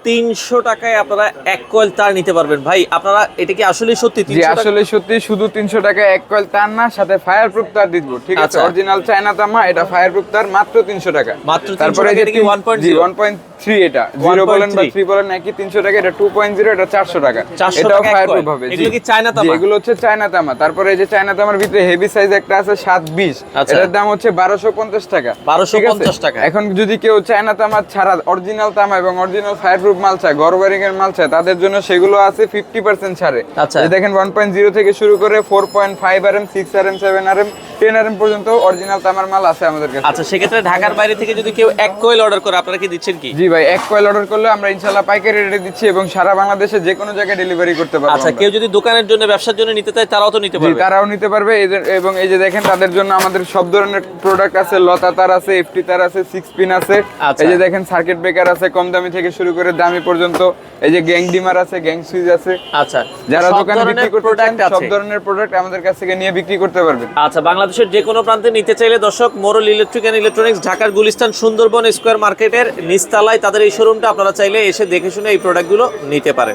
300 টাকায় আপনারা 1 কয়েল তার নিতে পারবেন। ভাই আপনারা এটা কি আসলে সত্যি? জি আসলে সত্যি, শুধু 300 টাকায় 1 কয়েল তার না, সাথে ফায়ার প্রুফ তার দিব, ঠিক আছে? অরিজিনাল চায়না তামা, এটা ফায়ার প্রুফ তার, মাত্র 300 টাকা। মাত্র 300 তারপরে টাকা। এটা কি 1.3, এটা 0 বলেন বা 3 বলেন একই 300 টাকা। এটা 2.0, এটা 400 টাকা। এটাও ফায়ার প্রুফ হবে। এগুলো কি চায়না তামা? এগুলো হচ্ছে চায়না তামা। তারপরে এই যে চায়না তামার ভিতরে হেভি সাইজ একটা আছে 720, এটার দাম হচ্ছে 1250 টাকা। 1250 টাকা। এখন যদি কেউ চায়না তামা ছাড়া অরিজিনাল তামা এবং অরিজিনাল ফায়ার প্রুফ মাল চায়, ঘর ওয়্যারিং এর মাল চায়, তাদের জন্য সেগুলো আছে 50% ছাড়ে। এই দেখেন 1.0 থেকে শুরু করে 4.5 RM, 6 RM, 7 RM, 10 RM পর্যন্ত অরিজিনাল তামার মাল আছে আমাদের কাছে। আচ্ছা, সেক্ষেত্রে ঢাকার বাইরে থেকে যদি কেউ 1 কয়েল অর্ডার করে আপনারা কি দিচ্ছেন কি? জি ভাই, 1 কয়েল অর্ডার করলে আমরা ইনশাআল্লাহ পাইকারি রেটে দিচ্ছি এবং সারা বাংলাদেশে যে কোনো জায়গায় ডেলিভারি করতে পারবো। আচ্ছা, কেউ যদি দোকানের জন্য, ব্যবসার জন্য নিতে চায় তারাও তো নিতে পারবে? জি, তারাও নিতে পারবে। এবং এই যে দেখেন, তাদের জন্য আমাদের সব ধরনের প্রোডাক্ট আছে। লতা তার আছে, এফটি তার আছে, 6 পিন আছে। এই যে দেখেন সার্কিট ব্রেকার আছে, কম দামি থেকে শুরু করে দামি পর্যন্ত। এই যে গ্যাং ডিমার আছে, গ্যাং সুইচ আছে। আচ্ছা, যারা দোকানে বিক্রি করতে চান, সব ধরনের প্রোডাক্ট আমাদের কাছ থেকে নিয়ে বিক্রি করতে পারবেন। আচ্ছা, বাংলাদেশের যে কোনো প্রান্তে নিতে চাইলে দর্শক, মোরল ইলেকট্রিক এন্ড ইলেকট্রনিক্স, ঢাকার গুলিস্তান সুন্দরবন স্কয়ার মার্কেটের নিচতলায় তাদের এই শোরুমটা। আপনারা চাইলে এসে দেখে শুনে এই প্রোডাক্টগুলো নিতে পারেন।